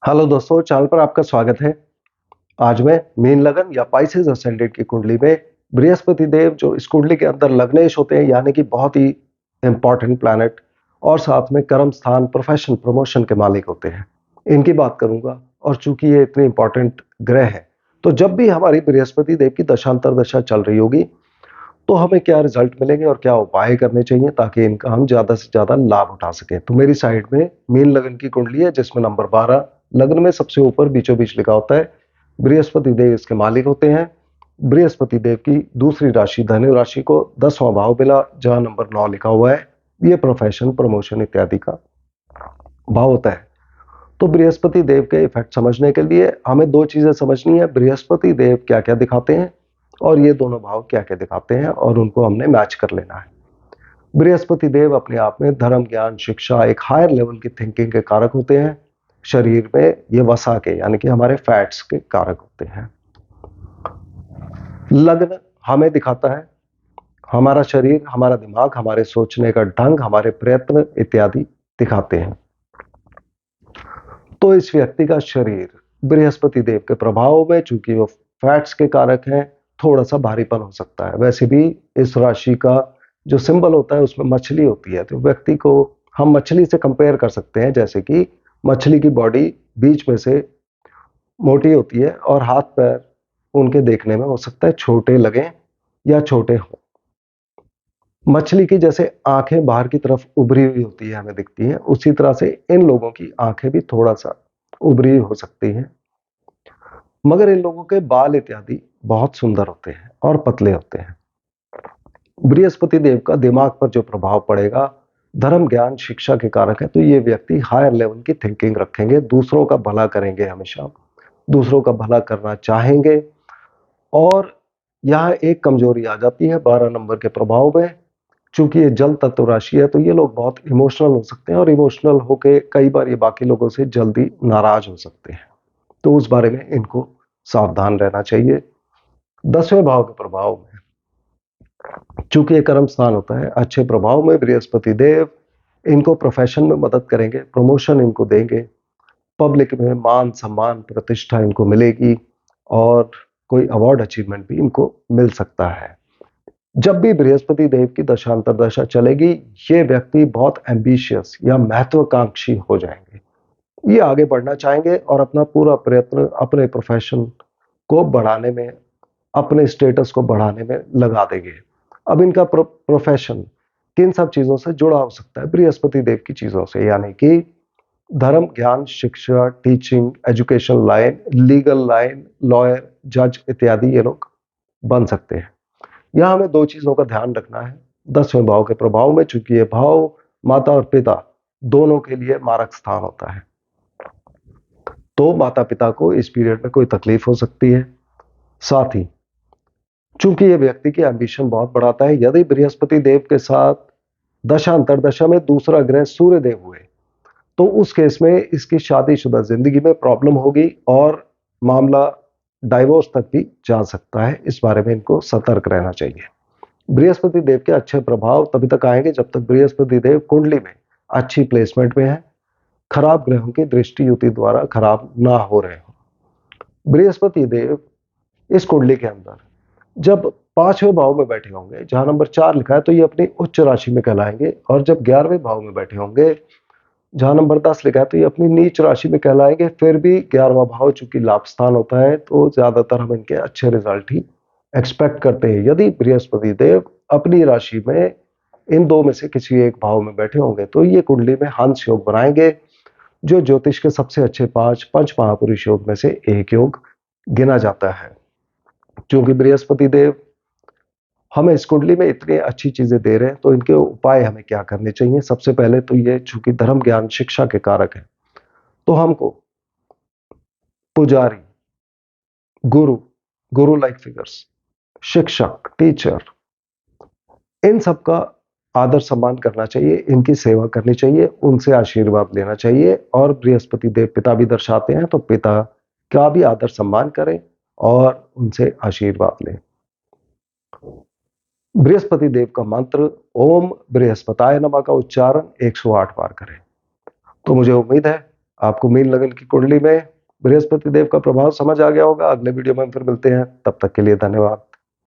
Hello दोस्तों, channel पर आपका स्वागत है। आज मैं मीन लगन या पाइसेस असेंडेंट की कुंडली में बृहस्पति देव जो इस कुंडली के अंदर लग्नेश होते हैं, यानी कि बहुत ही इंपॉर्टेंट प्लैनेट, और साथ में कर्म स्थान, प्रोफेशन, प्रमोशन के मालिक होते हैं, इनकी बात करूंगा। और चूंकि ये इतने इंपॉर्टेंट ग्रह हैं, तो जब भी हमारी बृहस्पति देव की दशांतर दशा चल रही होगी तो हमें क्या रिजल्ट मिलेंगे और क्या उपाय करने चाहिए ताकि इनका हम ज्यादा से ज्यादा लाभ उठा सकें। तो मेरी साइड में मीन लगन की कुंडली है जिसमें नंबर 12 लग्न में सबसे ऊपर बीचों बीच लिखा होता है। बृहस्पति देव इसके मालिक होते हैं। बृहस्पति देव की दूसरी राशि धनु राशि को 10वां भाव मिला, जहां नंबर 9 लिखा हुआ है। ये प्रोफेशन, प्रमोशन इत्यादि का भाव होता है। तो बृहस्पति देव के इफेक्ट समझने के लिए हमें दो चीजें समझनी है: बृहस्पति देव क्या क्या दिखाते हैं और ये दोनों भाव क्या क्या दिखाते हैं, और उनको हमने मैच कर लेना है। बृहस्पति देव अपने आप में धर्म, ज्ञान, शिक्षा, एक हायर लेवल की थिंकिंग के कारक होते हैं। शरीर में ये वसा के यानी कि हमारे फैट्स के कारक होते हैं। लग्न हमें दिखाता है हमारा शरीर, हमारा दिमाग, हमारे सोचने का ढंग, हमारे प्रयत्न इत्यादि दिखाते हैं। तो इस व्यक्ति का शरीर बृहस्पति देव के प्रभाव में, चूंकि वो फैट्स के कारक हैं, थोड़ा सा भारीपन हो सकता है। वैसे भी इस राशि का जो सिंबल होता है उसमें मछली होती है, तो व्यक्ति को हम मछली से कंपेयर कर सकते हैं। जैसे कि मछली की बॉडी बीच में से मोटी होती है और हाथ पैर उनके देखने में हो सकता है छोटे लगे या छोटे हों। मछली की जैसे आंखें बाहर की तरफ उभरी हुई होती है, हमें दिखती हैं, उसी तरह से इन लोगों की आंखें भी थोड़ा सा उभरी हो सकती हैं। मगर इन लोगों के बाल इत्यादि बहुत सुंदर होते हैं और पतले होते हैं। बृहस्पति देव का दिमाग पर जो प्रभाव पड़ेगा, धर्म, ज्ञान, शिक्षा के कारक है, तो ये व्यक्ति हायर लेवल की थिंकिंग रखेंगे, दूसरों का भला करेंगे, हमेशा दूसरों का भला करना चाहेंगे। और यहाँ एक कमजोरी आ जाती है 12 नंबर के प्रभाव में। चूंकि ये जल तत्व राशि है, तो ये लोग बहुत इमोशनल हो सकते हैं और इमोशनल होके कई बार ये बाकी लोगों से जल्दी नाराज हो सकते हैं। तो उस बारे में इनको सावधान रहना चाहिए। 10वें भाव के प्रभाव में, चूंकि ये कर्म स्थान होता है, अच्छे प्रभाव में बृहस्पति देव इनको प्रोफेशन में मदद करेंगे, प्रमोशन इनको देंगे, पब्लिक में मान सम्मान प्रतिष्ठा इनको मिलेगी और कोई अवार्ड अचीवमेंट भी इनको मिल सकता है। जब भी बृहस्पति देव की दशांतर दशा चलेगी, ये व्यक्ति बहुत एम्बिशियस या महत्वाकांक्षी हो जाएंगे। ये आगे बढ़ना चाहेंगे और अपना पूरा प्रयत्न अपने प्रोफेशन को बढ़ाने में, अपने स्टेटस को बढ़ाने में लगा देंगे। अब इनका प्रोफेशन किन सब चीजों से जुड़ा हो सकता है? बृहस्पति देव की चीजों से, यानी कि धर्म, ज्ञान, शिक्षा, teaching, education line, legal line, lawyer, जज इत्यादि ये लोग बन सकते हैं। यहाँ हमें दो चीजों का ध्यान रखना है 10वें भाव के प्रभाव में, चूंकि ये भाव माता और पिता दोनों के लिए मारक स्थान होता है, तो माता पिता को इस पीरियड में कोई तकलीफ हो सकती है। साथ ही चूंकि ये व्यक्ति की एम्बिशन बहुत बढ़ाता है, यदि बृहस्पति देव के साथ दशा अंतरदशा में दूसरा ग्रह सूर्य देव हुए, तो उस केस में इसकी शादीशुदा जिंदगी में प्रॉब्लम होगी और मामला डाइवोर्स तक भी जा सकता है। इस बारे में इनको सतर्क रहना चाहिए। बृहस्पति देव के अच्छे प्रभाव तभी तक आएंगे जब तक बृहस्पति देव कुंडली में अच्छी प्लेसमेंट में है, खराब ग्रहों की दृष्टि युति द्वारा खराब ना हो रहे हो। बृहस्पति देव इस कुंडली के अंदर जब 5वें भाव में बैठे होंगे, जहां नंबर 4 लिखा है, तो ये अपनी उच्च राशि में कहलाएंगे। और जब 11वें भाव में बैठे होंगे, जहां नंबर 10 लिखा है, तो ये अपनी नीच राशि में कहलाएंगे। फिर भी 11वां भाव चूंकि लाभ स्थान होता है, तो ज्यादातर हम इनके अच्छे रिजल्ट ही एक्सपेक्ट करते हैं। यदि बृहस्पति देव अपनी राशि में इन दो में से किसी एक भाव में बैठे होंगे, तो ये कुंडली में हंस योग बनाएंगे, जो ज्योतिष के सबसे अच्छे 5 पंच महापुरुष योग में से एक योग गिना जाता है। क्योंकि बृहस्पति देव हमें इस कुंडली में इतनी अच्छी चीजें दे रहे हैं, तो इनके उपाय हमें क्या करने चाहिए? सबसे पहले तो ये, चूंकि धर्म, ज्ञान, शिक्षा के कारक है, तो हमको पुजारी, गुरु, गुरु लाइक फिगर्स, शिक्षक, टीचर, इन सब का आदर सम्मान करना चाहिए, इनकी सेवा करनी चाहिए, उनसे आशीर्वाद लेना चाहिए। और बृहस्पति देव पिता भी दर्शाते हैं, तो पिता का भी आदर सम्मान करें और उनसे आशीर्वाद लें। बृहस्पति देव का मंत्र ओम बृहस्पताय नमः का उच्चारण 108 बार करें। तो मुझे उम्मीद है आपको मीन लगन की कुंडली में बृहस्पति देव का प्रभाव समझ आ गया होगा। अगले वीडियो में हम फिर मिलते हैं, तब तक के लिए धन्यवाद।